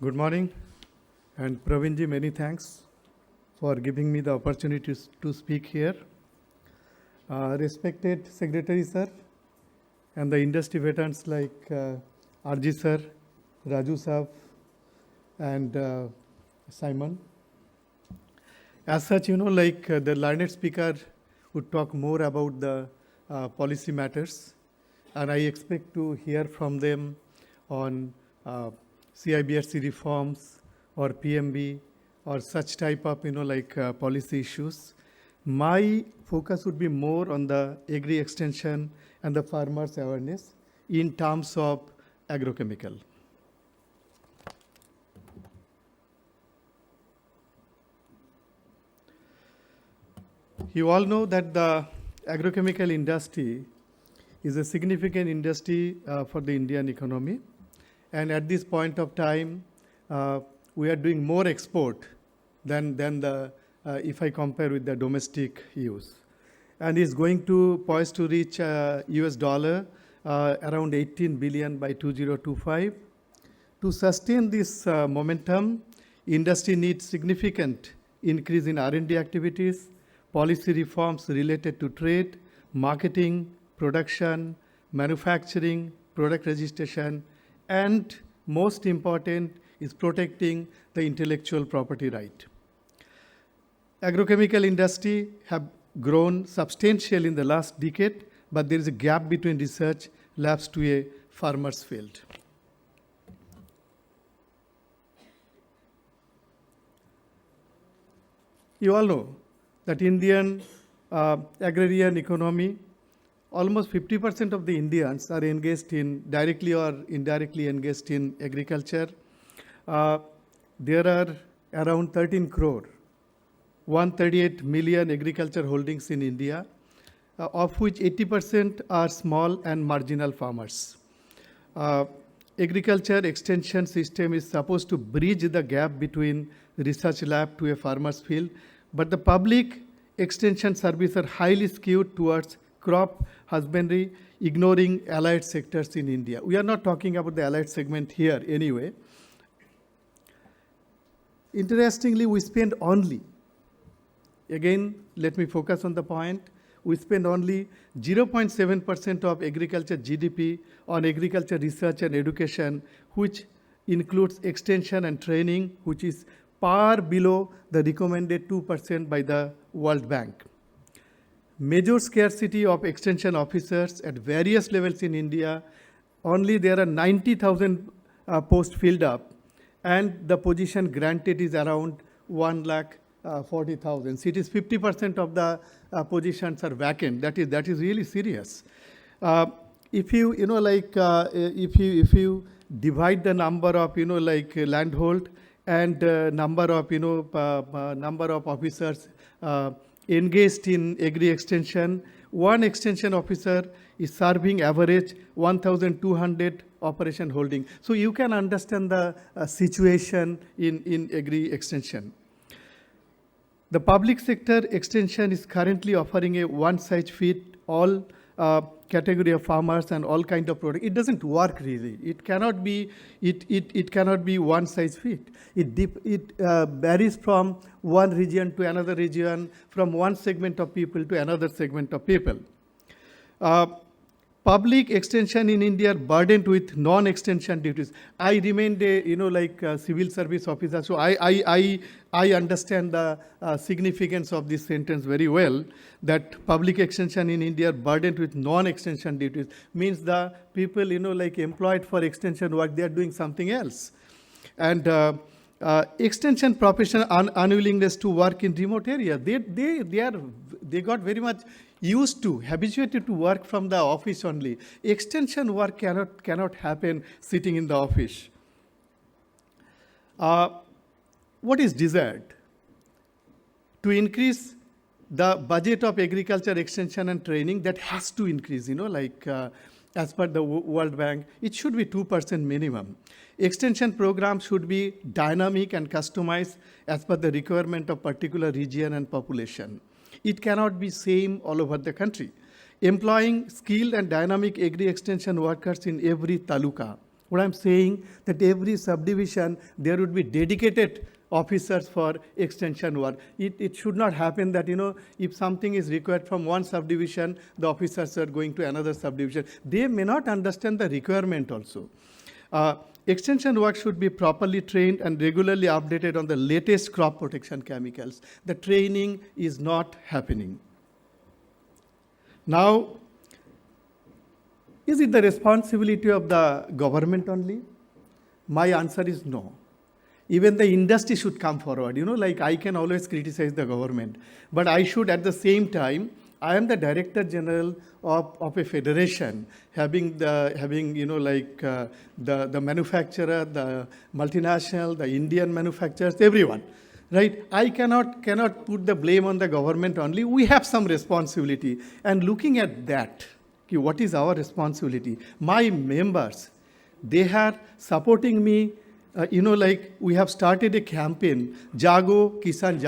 Good morning, and Pravinji, many thanks for giving me the opportunity to speak here. Respected Secretary Sir, and the industry veterans like RG Sir, Raju Sir, and Simon. As such, the learned speaker would talk more about the policy matters, and I expect to hear from them on CIBRC reforms or PMB or such type of, policy issues. My focus would be more on the agri extension and the farmers' awareness in terms of agrochemical. You all know that the agrochemical industry is a significant industry for the Indian economy. And at this point of time, we are doing more export than the, if I compare with the domestic use. And is going to poised to reach US dollar around 18 billion by 2025. To sustain this momentum, industry needs significant increase in R&D activities, policy reforms related to trade, marketing, production, manufacturing, product registration, and most important is protecting the intellectual property right. Agrochemical industry have grown substantially in the last decade, but there is a gap between research labs to a farmer's field. You all know that Indian agrarian economy, almost 50% of the Indians are engaged in, directly or indirectly engaged in agriculture. There are around 13 crore, 138 million agriculture holdings in India, of which 80% are small and marginal farmers. Agriculture extension system is supposed to bridge the gap between research lab to a farmer's field, but the public extension services are highly skewed towards crop husbandry, ignoring allied sectors in India. We are not talking about the allied segment here anyway. Interestingly, we spend only, again, let me focus on the point, we spend only 0.7% of agriculture GDP on agriculture research and education, which includes extension and training, which is far below the recommended 2% by the World Bank. Major scarcity of extension officers at various levels in India. Only there are 90,000 posts filled up, and the position granted is around 1,40,000. So it is 50% of the positions are vacant. That is really serious. If you if you divide the number of landhold and number of officers engaged in agri extension, one extension officer is serving average 1,200 operation holding. So you can understand the situation in agri extension. The public sector extension is currently offering a one-size-fits all category of farmers and all kind of products. It doesn't work really. It cannot be. It cannot be one size fit. It varies from one region to another region, from one segment of people to another segment of people. Public extension in India are burdened with non-extension duties. I remained a civil service officer, so I understand the significance of this sentence very well. That public extension in India are burdened with non-extension duties means the people employed for extension work, they are doing something else, and extension professional unwillingness to work in remote area. They got very much used to, habituated to work from the office only. Extension work cannot happen sitting in the office. What is desired? To increase the budget of agriculture extension and training, that has to increase, as per the World Bank, it should be 2% minimum. Extension programs should be dynamic and customized as per the requirement of particular region and population. It cannot be same all over the country. Employing skilled and dynamic agri extension workers in every taluka, What I'm saying, that every subdivision, there would be dedicated officers for extension work. It should not happen that, if something is required from one subdivision, the officers are going to another subdivision. They may not understand the requirement also. Extension work should be properly trained and regularly updated on the latest crop protection chemicals. The training is not happening. Now, is it the responsibility of the government only? My answer is no. Even the industry should come forward. I can always criticize the government, but I should at the same time, I am the Director General of a federation having the manufacturer, the multinational, the Indian manufacturers, everyone. Right? I cannot put the blame on the government only. We have some responsibility. And looking at that, what is our responsibility? My members, they are supporting me. We have started a campaign, Jago, Kisan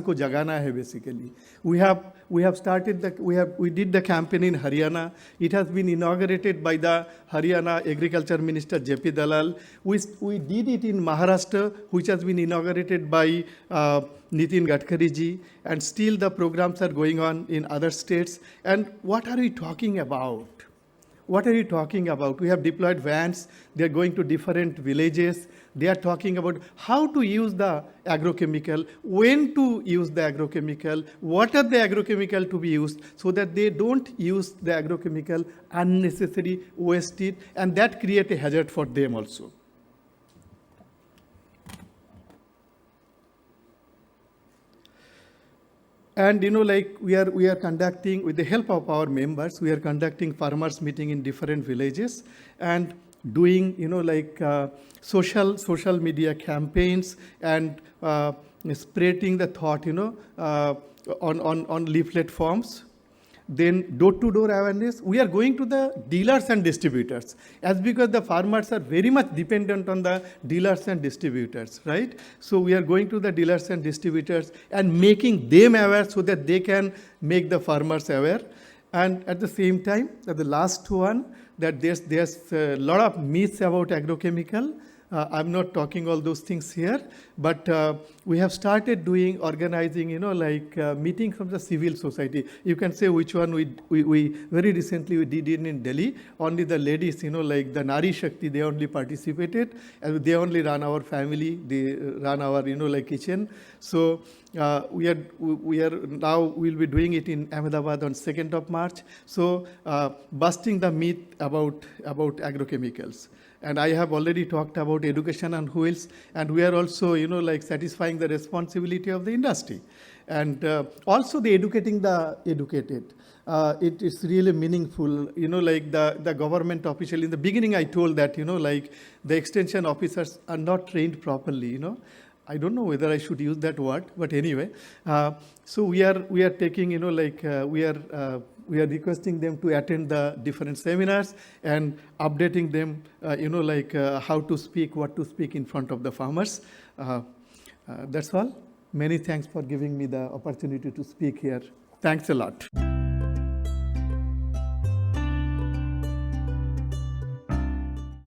ko jagana hai basically. We did the campaign in Haryana. It has been inaugurated by the Haryana Agriculture Minister JP Dalal. We did it in Maharashtra, which has been inaugurated by Nitin Gadkari ji, and still the programs are going on in other states. And what are we talking about? What are you talking about? We have deployed vans. They are going to different villages. They are talking about how to use the agrochemical, when to use the agrochemical, what are the agrochemical to be used, so that they don't use the agrochemical unnecessary, waste it, and that create a hazard for them also. And we are conducting, with the help of our members, we are conducting farmers meeting in different villages and doing social media campaigns and spreading the thought on leaflet forms. Then door-to-door awareness. We are going to the dealers and distributors, as because the farmers are very much dependent on the dealers and distributors, right? So we are going to the dealers and distributors and making them aware so that they can make the farmers aware. And at the same time, the last one, that there's a lot of myths about agrochemical. I'm not talking all those things here, but we have started organizing, meetings from the civil society. You can say which one we very recently we did it in Delhi. Only the ladies, the Nari Shakti, they only participated. And they only run our family. They run our, kitchen. So we are now we'll be doing it in Ahmedabad on 2nd of March. So busting the myth about agrochemicals. And I have already talked about education on wheels, and we are also, satisfying the responsibility of the industry. And also the educating the educated. It is really meaningful, the government official. In the beginning, I told that, the extension officers are not trained properly, I don't know whether I should use that word, but anyway. So we are taking, we are requesting them to attend the different seminars and updating them, how to speak, what to speak in front of the farmers. That's all. Many thanks for giving me the opportunity to speak here. Thanks a lot.